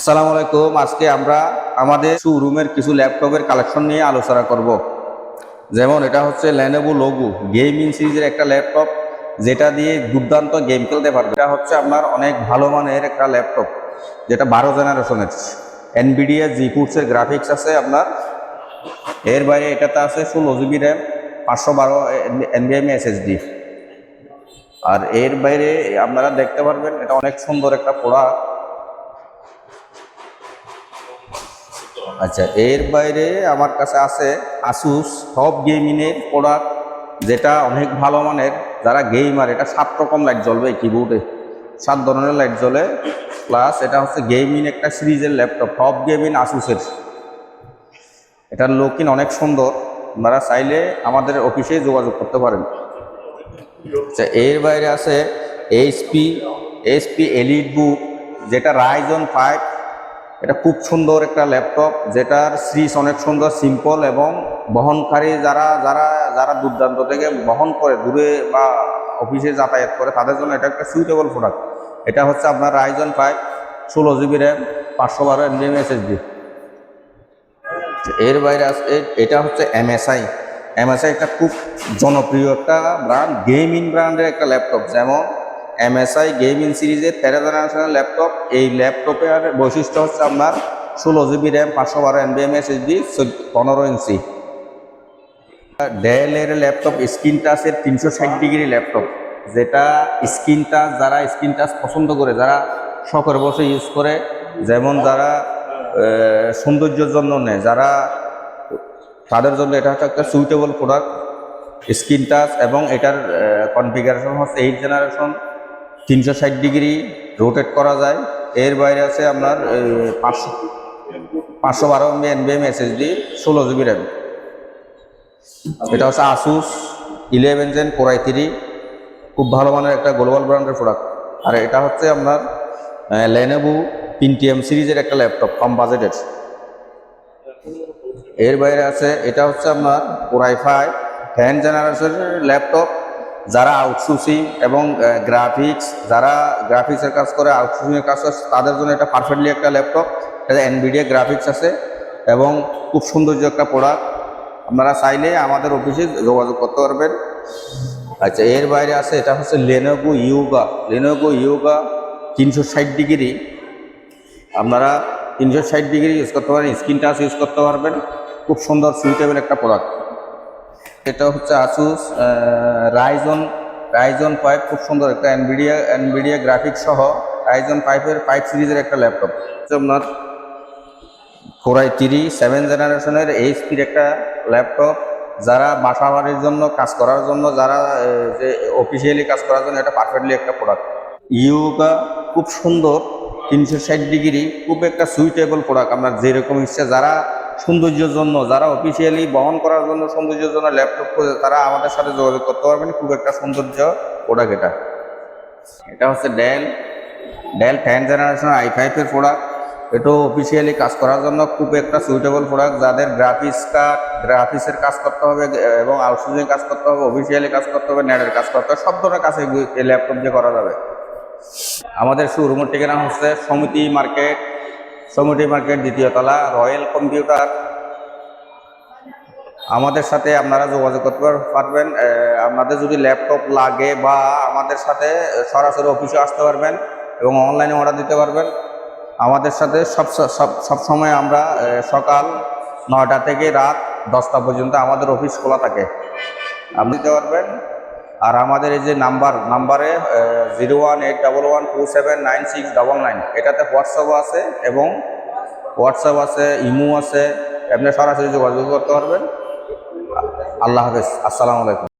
আসসালামু আলাইকুম। আজকে আমরা আমাদের শোরুমের কিছু ল্যাপটপের কালেকশন নিয়ে আলোচনা করব। যেমন এটা হচ্ছে Lenovo Logo গেমিং সিরিজের একটা ল্যাপটপ, যেটা দিয়ে দুর্দান্ত গেম খেলতে পারবে। এটা হচ্ছে আপনার অনেক ভালো মানের একটা ল্যাপটপ, যেটা 12 জেনারেশনের NVIDIA GeForce এর গ্রাফিক্স আছে আপনার। এর বাইরে এটাতে আছে 16 জিবি র্যাম, 512 NVMe SSD। আর এর বাইরে আপনারা দেখতে পারবেন এটা অনেক সুন্দর একটা প্রোডাক্ট। আচ্ছা, এর বাইরে আমার কাছে আছে আসুস টপ গেমিংয়ের প্রোডাক্ট, যেটা অনেক ভালো মানের। যারা গেমার, এটা 7 রকম লাইট জ্বলবে কিবোর্ডে, 7 ধরনের লাইট জ্বলে। প্লাস এটা হচ্ছে গেমিং একটা সিরিজের ল্যাপটপ, টপ গেমিং আসুসের। এটার লুকিং অনেক সুন্দর, আপনারা চাইলে আমাদের অফিসে যোগাযোগ করতে পারেন। আচ্ছা, এর বাইরে আছে HP এলিট বুক, যেটা Ryzen 5। এটা খুব সুন্দর একটা ল্যাপটপ, যেটার সিরিজ অনেক সুন্দর, সিম্পল এবং বহনকারী যারা যারা যারা দুর্দান্ত থেকে বহন করে, দূরে বা অফিসে যাতায়াত করে, তাদের জন্য এটা একটা সুইটেবল প্রোডাক্ট। এটা হচ্ছে আপনার Ryzen 5, 16 GB RAM, 512 NVMe SSD। এর বাইরে আছে এটা হচ্ছে MSI একটা খুব জনপ্রিয় একটা ব্র্যান্ড, গেমিং ব্র্যান্ডের একটা ল্যাপটপ। যেমন MSI গেমিং সিরিজের 13 জেনারেশনের ল্যাপটপ। এই ল্যাপটপের বৈশিষ্ট্য হচ্ছে আপনার 16 জিবি র্যাম, 512 NVMe SSD, 15 ইঞ্চি। ডেলের ল্যাপটপ স্ক্রিন টাচের 360 ডিগ্রি ল্যাপটপ, যেটা স্ক্রিন টাচ, যারা স্ক্রিন টাচ পছন্দ করে, যারা শখের বসে ইউজ করে, যেমন যারা সৌন্দর্যের জন্য নেয়, যারা, তাদের জন্য এটা হচ্ছে একটা সুইটেবল প্রোডাক্ট। স্ক্রিন টাচ এবং এটার কনফিগারেশন হচ্ছে 8 জেনারেশন, 360 ডিগ্রি রোটেট করা যায়। এর বাইরে আছে আপনার 512 NVMe SSD, 16 জিবি র্যাম। এটা হচ্ছে আসুস 11 Gen Core i3, খুব ভালো মানের একটা গ্লোবাল ব্র্যান্ডের প্রোডাক্ট। আর এটা হচ্ছে আপনার Lenovo Pentium সিরিজের একটা ল্যাপটপ, কম বাজেটের। এর বাইরে আছে এটা হচ্ছে আপনার Core i5 10 জেনারেশনের ল্যাপটপ, যারা আউটসোর্সিং এবং যারা গ্রাফিক্সের কাজ করে, আউটসোর্সিংয়ের কাজ করে, তাদের জন্য এটা পারফেক্টলি একটা ল্যাপটপ। এটা NVIDIA গ্রাফিক্স আছে এবং খুব সৌন্দর্য একটা প্রোডাক্ট। আপনারা চাইলে আমাদের অফিসে যোগাযোগ করতে পারবেন। আচ্ছা, এর বাইরে আছে এটা হচ্ছে Lenovo Yoga 360 ডিগ্রি। আপনারা 360 ডিগ্রি ইউজ করতে পারেন, স্ক্রিন টাচ ইউজ করতে পারবেন। খুব সুন্দর সুইটেবল একটা প্রোডাক্ট। এটা হচ্ছে আসুস Ryzen 5, খুব সুন্দর একটা NVIDIA গ্রাফিক্স সহ Ryzen 5 সিরিজের একটা ল্যাপটপ। আপনার Core i3 7 জেনারেশনের HP-র একটা ল্যাপটপ, যারা বাসা বাড়ির জন্য কাজ করার জন্য, যারা যে অফিসিয়ালি কাজ করার জন্য এটা পারফেক্টলি একটা প্রোডাক্ট। ইয়োগা খুব সুন্দর 360 ডিগ্রি, খুব একটা সুইটেবল প্রোডাক্ট। আপনার যেরকম ইচ্ছে, যারা সৌন্দর্যের জন্য, যারা অফিসিয়ালি বহন করার জন্য সৌন্দর্যের জন্য ল্যাপটপ করে, তারা আমাদের সাথে যোগাযোগ করতে পারবেন। খুব একটা সৌন্দর্য প্রোডাক্ট এটা। এটা হচ্ছে ডেল 10 জেনারেশন i5 এর প্রোডাক্ট। এটাও অফিসিয়ালি কাজ করার জন্য খুব একটা সুইটেবল প্রোডাক্ট। যাদের গ্রাফিক্সের কাজ করতে হবে এবং আউটসোর্সিং কাজ করতে হবে, অফিসিয়ালি কাজ করতে হবে, নেটের কাজ করতে হবে, সব ধরনের কাজ এই ল্যাপটপ দিয়ে করা যাবে। আমাদের শোরুমের ঠিকানা হচ্ছে সমিতি মার্কেট, দ্বিতীয় তলা, রয়্যাল কম্পিউটার। আমাদের সাথে আপনারা যোগাযোগ করতে পারবেন। আপনাদের যদি ল্যাপটপ লাগে, বা আমাদের সাথে সরাসরি অফিসে আসতে পারবেন এবং অনলাইনে অর্ডার দিতে পারবেন। আমাদের সাথে সব সময় আমরা সকাল 9টা থেকে রাত 10টা পর্যন্ত আমাদের অফিস খোলা থাকে, আপনি দিতে পারবেন। আর আমাদের এই যে নাম্বারে 01811279699, এটাতে হোয়াটসঅ্যাপ আছে এবং ইমো আছে, আপনি সরাসরি যোগাযোগ করতে পারবেন। আল্লাহ হাফেজ, আসসালামু আলাইকুম।